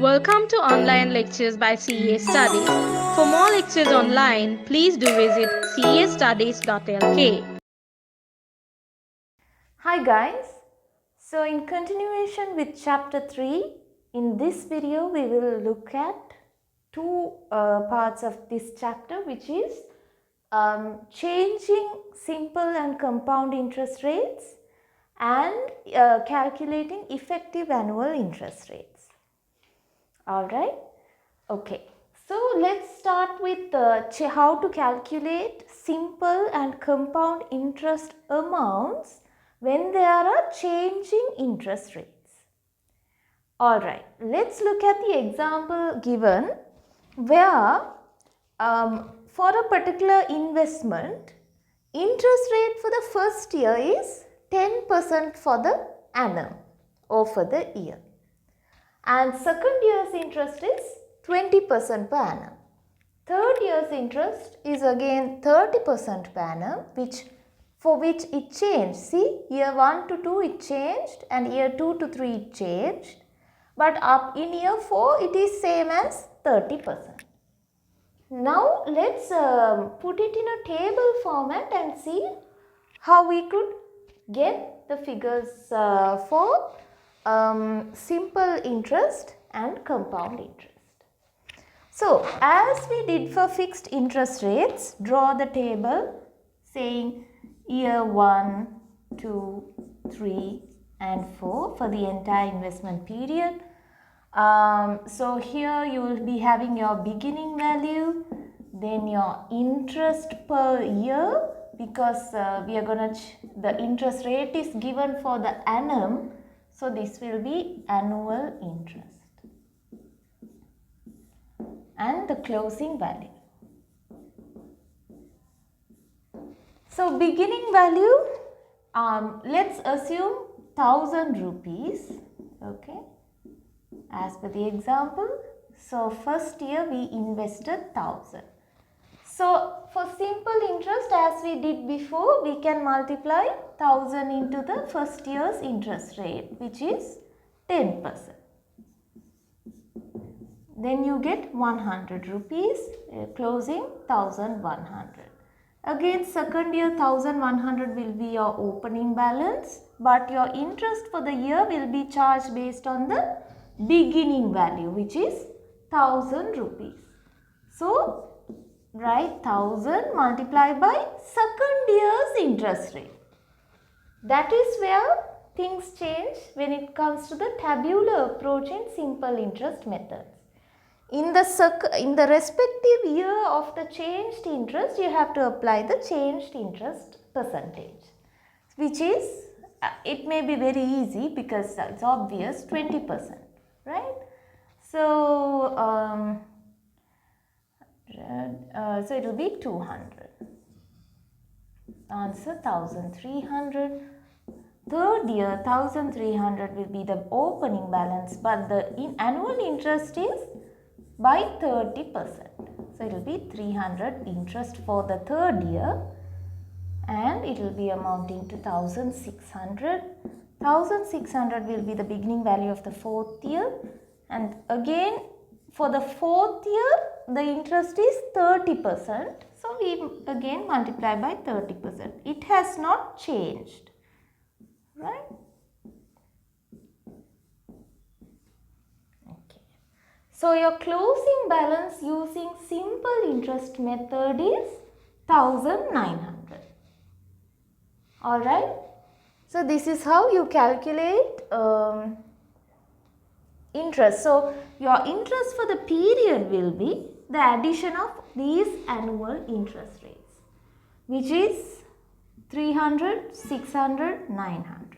Welcome to online lectures by CA Studies. For more lectures online, please do visit castudies.lk. Hi guys, so in continuation with chapter 3, in this video we will look at two parts of this chapter, which is changing simple and compound interest rates and calculating effective annual interest rates. Alright, okay. So let's start with how to calculate simple and compound interest amounts when there are changing interest rates. Alright, let's look at the example given where for a particular investment, interest rate for the first year is 10% for the annum or for the year. And second year's interest is 20% per annum. Third year's interest is again 30% per annum, for which it changed. See, year 1 to 2 it changed and year 2 to 3 it changed. But up in year 4 it is same as 30%. Now let's put it in a table format and see how we could get the figures for simple interest and compound interest. So, as we did for fixed interest rates, draw the table saying year 1, 2, 3 and 4 for the entire investment period. So, here you will be having your beginning value, then your interest per year, because we are going to, the interest rate is given for the annum. So, this will be annual interest and the closing value. So, beginning value, let's assume 1000 rupees, okay, as per the example. So, first year we invested 1000. So, for simple interest, as we did before, we can multiply 1000 into the first year's interest rate, which is 10%. Then you get 100 rupees, closing 1100. Again, second year 1100 will be your opening balance, but your interest for the year will be charged based on the beginning value, which is 1000 rupees. So, write 1000 multiplied by second year's interest rate. That is where things change when it comes to the tabular approach in simple interest methods. In the respective year of the changed interest, you have to apply the changed interest percentage, which is, it may be very easy because it's obvious, 20%, right? So, so it will be 200. Answer 1300. Third year 1300 will be the opening balance, but the annual interest is by 30%. So, it will be 300 interest for the third year and it will be amounting to 1600. 1600 will be the beginning value of the fourth year, and again for the fourth year the interest is 30%. So, we again multiply by 30%. It has not changed, right? So, your closing balance using simple interest method is 1900. Alright. So, this is how you calculate interest. So, your interest for the period will be the addition of these annual interest rates, which is 300, 600, 900.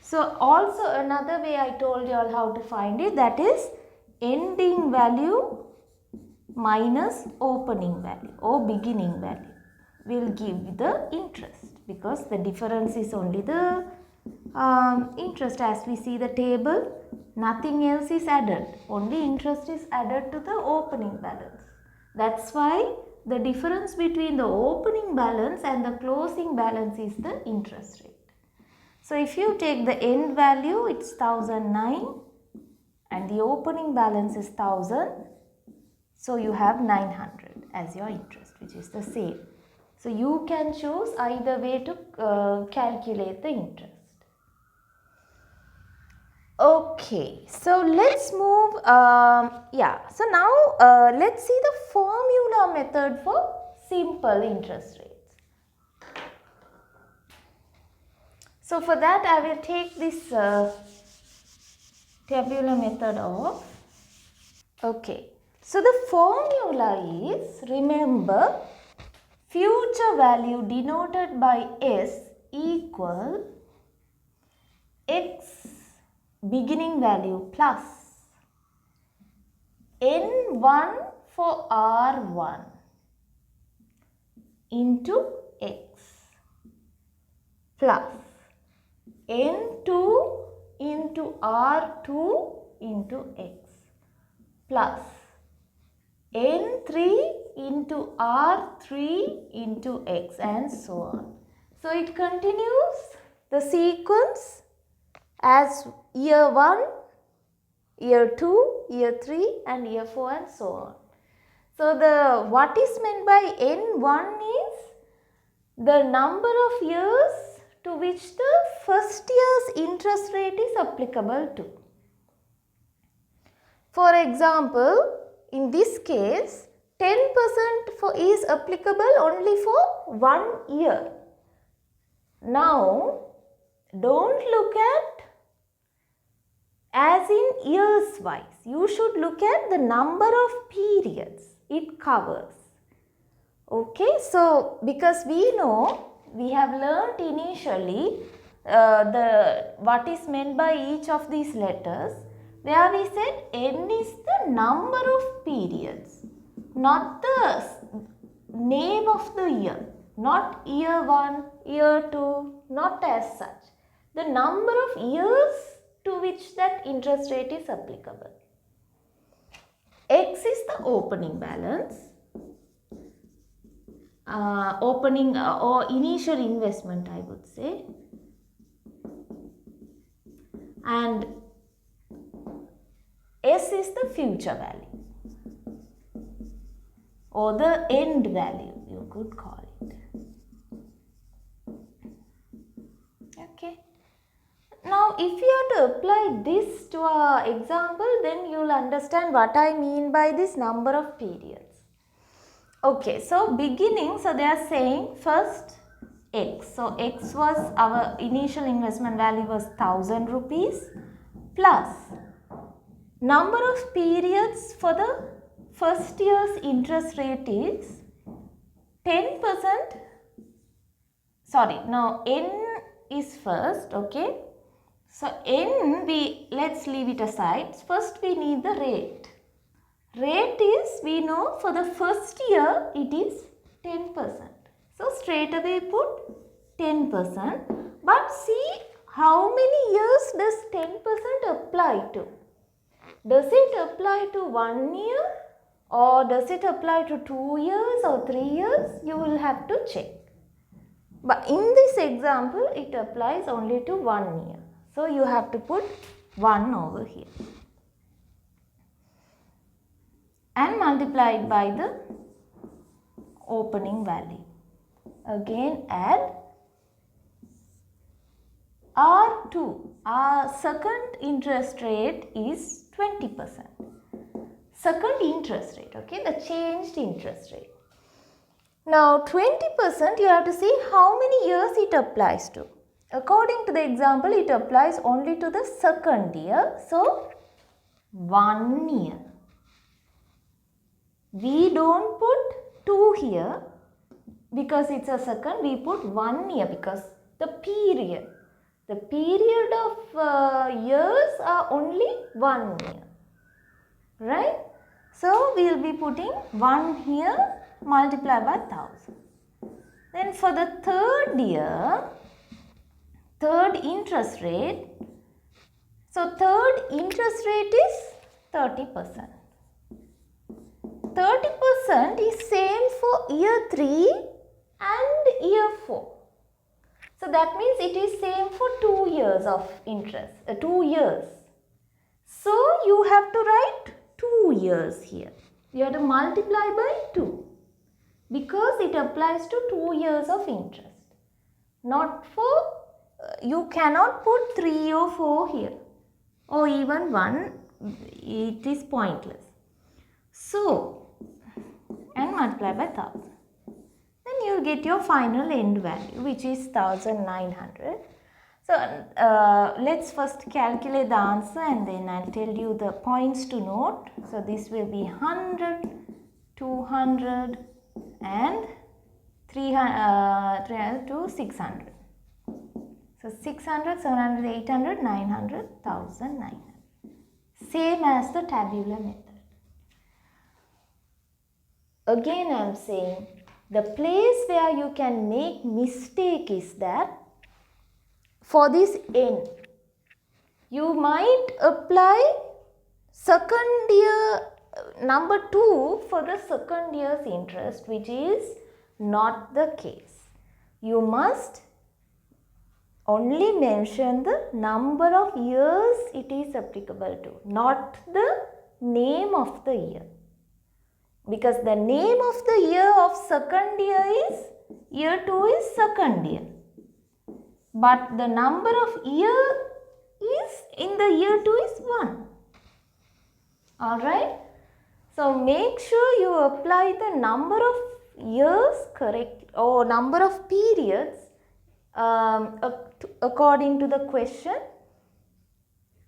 So, also another way I told you all how to find it, that is ending value minus opening value or beginning value will give the interest, because the difference is only the interest. As we see the table, nothing else is added, only interest is added to the opening balance. That's why the difference between the opening balance and the closing balance is the interest rate. So, if you take the end value, it's 1009 and the opening balance is 1000. So you have 900 as your interest, which is the same. So you can choose either way to calculate the interest. Okay, so let's move, so now let's see the formula method for simple interest rates. So for that I will take this tabular method of, okay. So the formula is, remember, future value denoted by S equal X beginning value plus N1 for R1 into X plus N2 into R2 into X plus N3 into R3 into X and so on. So it continues the sequence as year 1, year 2, year 3 and year 4 and so on. So the what is meant by N1 is the number of years to which the first year's interest rate is applicable to. For example, in this case, 10% is applicable only for 1 year. Now, don't look at as in years wise. You should look at the number of periods it covers. Okay, so because we know, we have learnt initially what is meant by each of these letters. There we said N is the number of periods, not the name of the year, not year 1, year 2, not as such. The number of years to which that interest rate is applicable. X is the opening balance, or initial investment, I would say, and S is the future value or the end value, you could call it. Okay. Now, if you have to apply this to our example, then you will understand what I mean by this number of periods. Okay, so beginning, so they are saying first X. So X was our initial investment value was 1000 rupees plus number of periods for the first year's interest rate is 10%. Sorry, now N is first, okay. So N, let's leave it aside. First we need the rate. Rate is, we know for the first year it is 10%. So straight away put 10%. But see how many years does 10% apply to? Does it apply to 1 year or does it apply to 2 years or 3 years? You will have to check. But in this example, it applies only to 1 year. So you have to put 1 over here and multiply it by the opening value. Again add R2. Our second interest rate is 20%. Second interest rate, okay, the changed interest rate. Now 20% you have to see how many years it applies to. According to the example, it applies only to the second year. So 1 year. We don't put 2 here because it's a second. We put 1 year because the period of years are only 1 year. Right? So we will be putting 1 here multiplied by 1000. Then for the third year, third interest rate. So third interest rate is 30%. 30% is same for year 3 and year 4. So that means it is same for 2 years of interest, 2 years. So you have to write 2 years here. You have to multiply by 2 because it applies to 2 years of interest. Not for, you cannot put 3 or 4 here or even 1, it is pointless. So, and multiply by 1000. Then you will get your final end value, which is 1900. So, let's first calculate the answer and then I'll tell you the points to note. So, this will be 100, 200 and 300 to 600. So, 600, 700, 800, 900, 1900. Same as the tabular method. Again, I am saying the place where you can make mistake is that for this n, you might apply second year number 2 for the second year's interest, which is not the case. You must only mention the number of years it is applicable to, not the name of the year. Because the name of the year of second year is, year 2 is second year. But the number of year is in the year 2 is 1. Alright. So make sure you apply the number of years correct or number of periods according to the question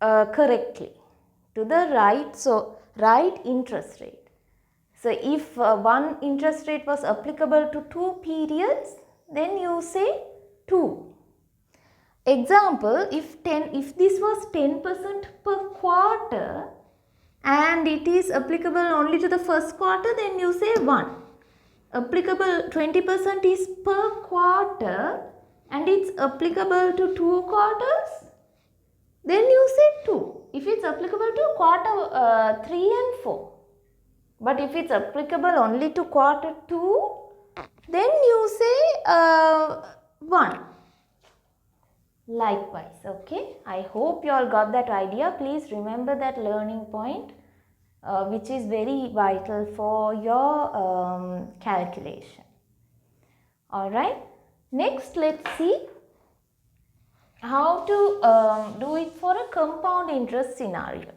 correctly to the right interest rate. So if one interest rate was applicable to 2 periods, then you say 2. Example, if this was 10% per quarter and it is applicable only to the first quarter, then you say 1. Applicable 20% is per quarter and it's applicable to 2 quarters, then you say 2. If it's applicable to quarter 3 and 4. But if it's applicable only to quarter 2, then you say 1. Likewise, okay. I hope you all got that idea. Please remember that learning point, which is very vital for your calculation. Alright. Next, let's see how to do it for a compound interest scenario.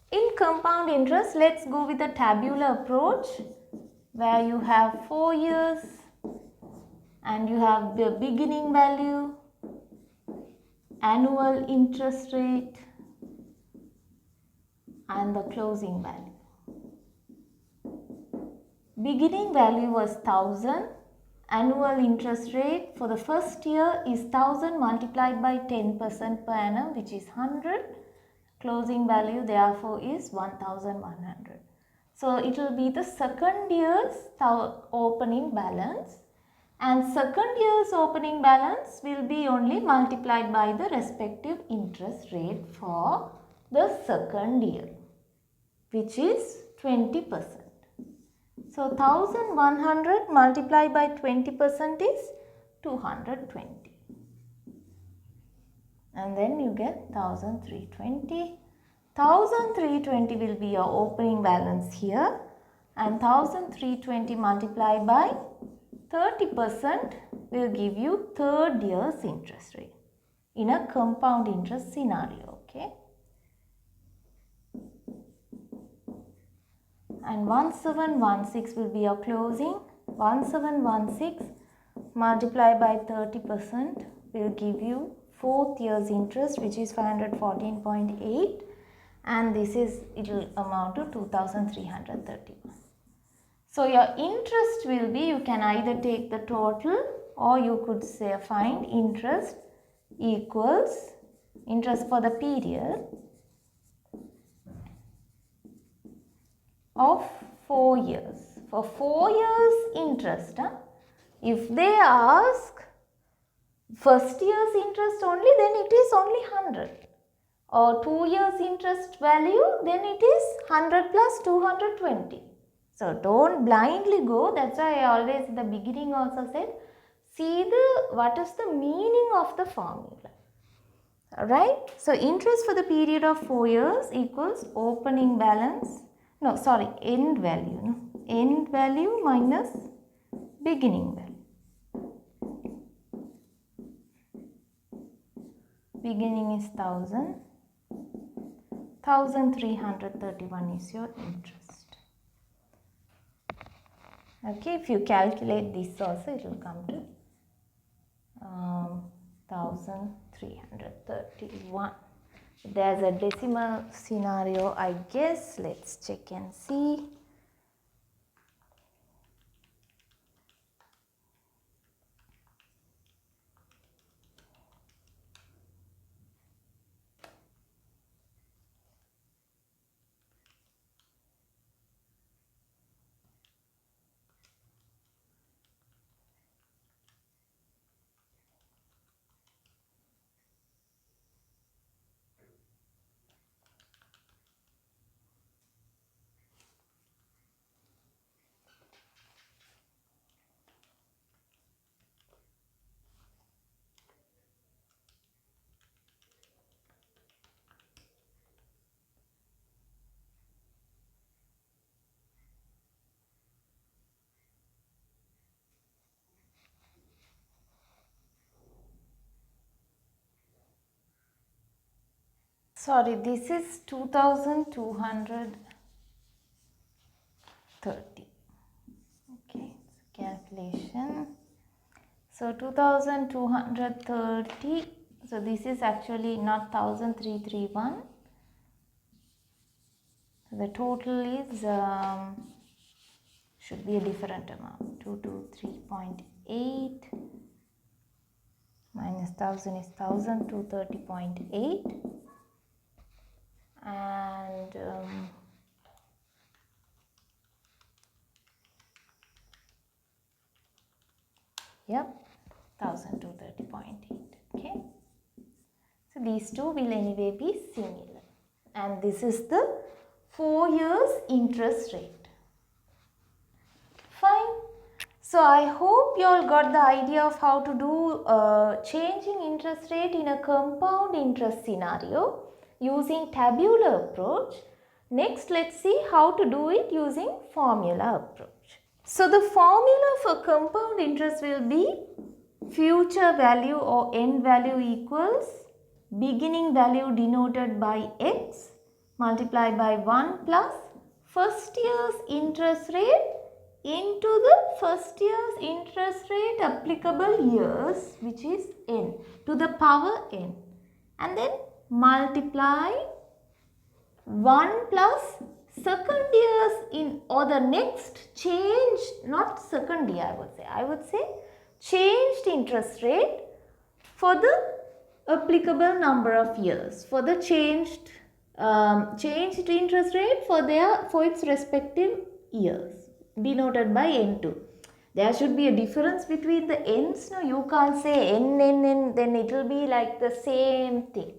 In compound interest, let's go with the tabular approach where you have 4 years and you have the beginning value, annual interest rate and the closing value. Beginning value was 1000, annual interest rate for the first year is 1000 multiplied by 10% per annum, which is 100. Closing value therefore is 1100. So it will be the second year's opening balance, and second year's opening balance will be only multiplied by the respective interest rate for the second year, which is 20%. So 1100 multiplied by 20% is 220. And then you get 1320. 1320 will be your opening balance here, and 1320 multiplied by 30% will give you third year's interest rate in a compound interest scenario, okay. And 1716 will be your closing. 1716 multiplied by 30% will give you fourth year's interest, which is 514.8, and this is, it will amount to 2331. So your interest will be, you can either take the total or you could say find interest equals interest for the period of 4 years. For 4 years interest, if they ask first year's interest only, then it is only 100. Or 2 years interest value, then it is 100 plus 220. So don't blindly go. That's why I always in the beginning also said, see what is the meaning of the formula. Alright, so interest for the period of 4 years equals opening balance, end value, end value minus beginning value. Beginning is 1000, 1331 is your interest. Okay, if you calculate this also, it will come to 1331. There's a decimal scenario, I guess. Let's check and see. Sorry, this is 2230. Okay, calculation. So 2230. So this is actually not 1331. So the total is should be a different amount. 223.8 minus 1000 is 1230.8. And yep, 1230.8. Okay, so these two will anyway be similar, and this is the 4 years interest rate. Fine. So I hope you all got the idea of how to do changing interest rate in a compound interest scenario using tabular approach. Next, let's see how to do it using formula approach. So the formula for compound interest will be future value or end value equals beginning value denoted by x multiplied by 1 plus first year's interest rate into the first year's interest rate applicable years, which is n to the power n, and then multiply 1 plus second year's or the next change, not second year I would say changed interest rate for the applicable number of years, for the changed interest rate for its respective years denoted by n2. There should be a difference between the n's. No, you can't say n, then it will be like the same thing.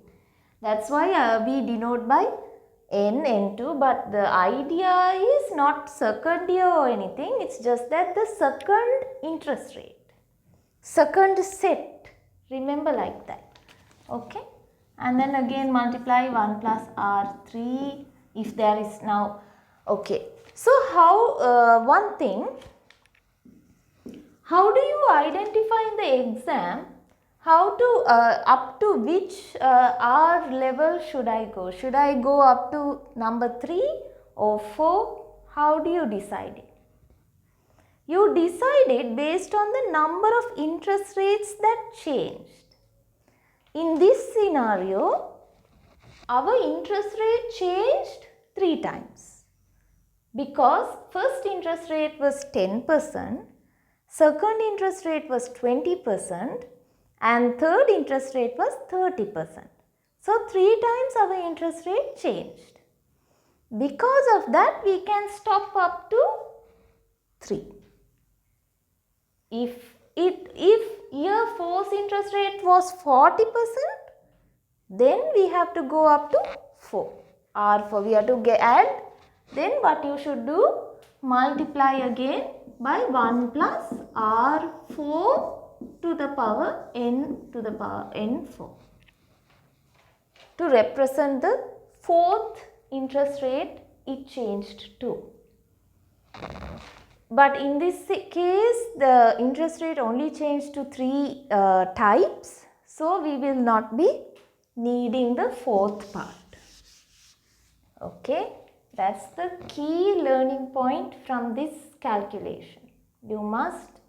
That's why we denote by n2, but the idea is not second year or anything. It's just that the second interest rate, second set, remember like that. Okay, and then again multiply 1 plus r3 if there is now. Okay, so how one thing, how do you identify in the exam how to up to which R level should I go? Should I go up to number 3 or 4? How do you decide it? You decide it based on the number of interest rates that changed. In this scenario, our interest rate changed 3 times because first interest rate was 10%, second interest rate was 20%, and third interest rate was 30%. So 3 times our interest rate changed. Because of that, we can stop up to 3. If year 4's interest rate was 40%, then we have to go up to 4. R4 we have to add. Then what you should do? Multiply again by 1 plus R4 to the power n to the power n4. to represent the fourth interest rate it changed to. But in this case, the interest rate only changed to 3 types. So, we will not be needing the fourth part. Okay, that's the key learning point from this calculation. You must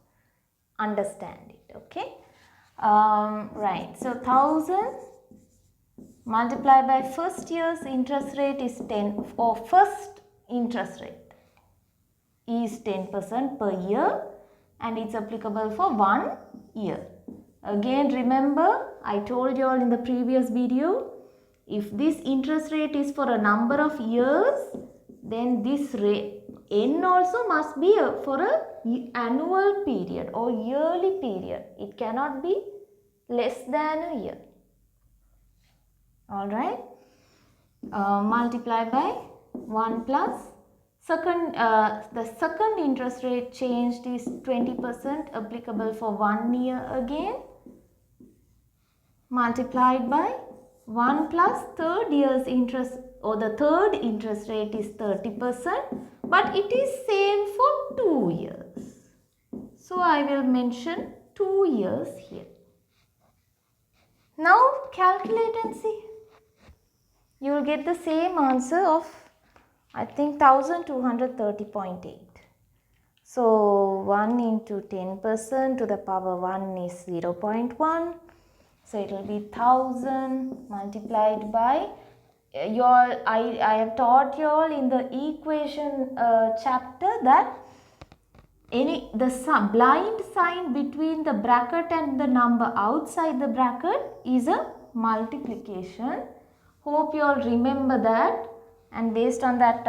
understand it. Okay, right. So, 1000 multiplied by first year's interest rate is 10, or first interest rate is 10% per year, and it's applicable for 1 year. Again, remember, I told you all in the previous video, if this interest rate is for a number of years, then this rate n also must be for a annual period or yearly period. It cannot be less than a year. Alright, multiply by 1 plus the second interest rate changed is 20% applicable for 1 year again, multiplied by 1 plus third year's interest, or the third interest rate is 30%, but it is same for 2 years. So, I will mention 2 years here. Now, calculate and see. You will get the same answer of, I think, 1230.8. So, 1 into 10% to the power 1 is 0.1. So, it will be 1000 multiplied by I have taught you all in the equation chapter that the blind sign between the bracket and the number outside the bracket is a multiplication. Hope you all remember that, and based on that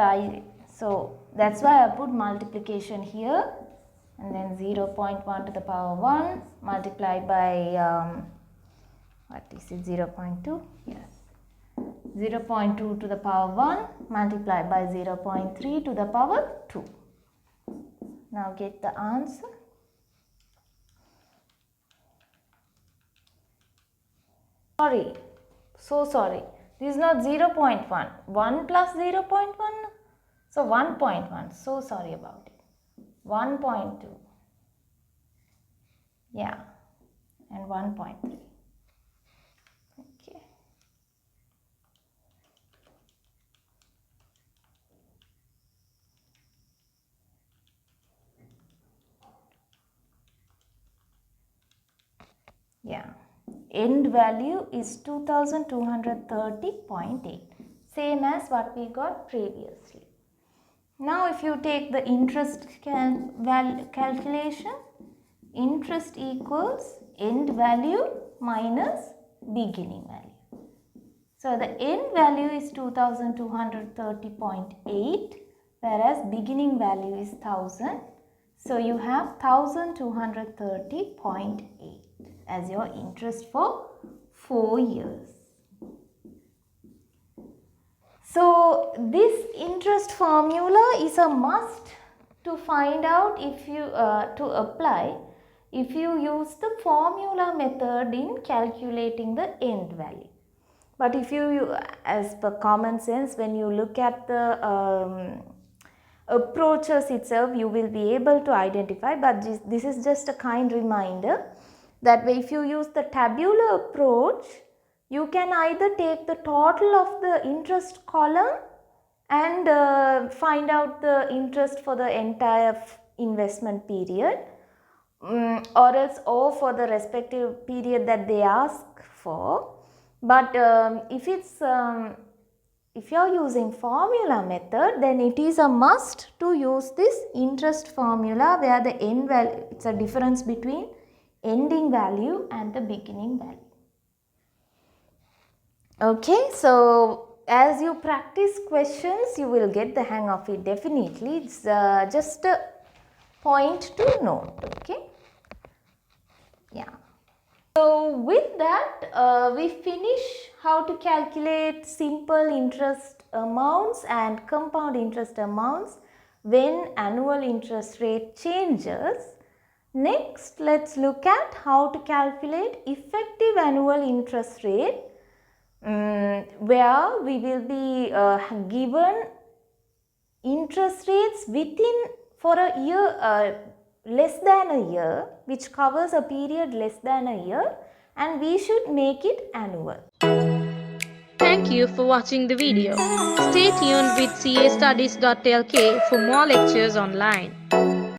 so that's why I put multiplication here, and then 0.1 to the power 1 multiplied by what is it, 0.2, yes, 0.2 to the power 1 multiplied by 0.3 to the power 2. Now get the answer. Sorry, so sorry. This is not 0.1. 1 plus 0.1. So 1.1. So sorry about it. 1.2. Yeah. And 1.3. Okay. Yeah. End value is 2230.8, same as what we got previously. Now if you take the interest calculation, interest equals end value minus beginning value. So the end value is 2230.8, whereas beginning value is 1000. So you have 1230.8 as your interest for 4 years. So this interest formula is a must to find out if you to apply if you use the formula method in calculating the end value. But if you, as per common sense, when you look at the approaches itself, you will be able to identify, but this is just a kind reminder that if you use the tabular approach, you can either take the total of the interest column and find out the interest for the entire investment period, or else for the respective period that they ask for. But if you are using formula method, then it is a must to use this interest formula where the end value, it's a difference between ending value and the beginning value. Okay, so as you practice questions, you will get the hang of it definitely. It's just a point to note, okay? Yeah. So with that, we finish how to calculate simple interest amounts and compound interest amounts when annual interest rate changes. Next, let's look at how to calculate effective annual interest rate where we will be given interest rates within for a year, less than a year, which covers a period less than a year, and we should make it annual. Thank you for watching the video. Stay tuned with castudies.lk for more lectures online.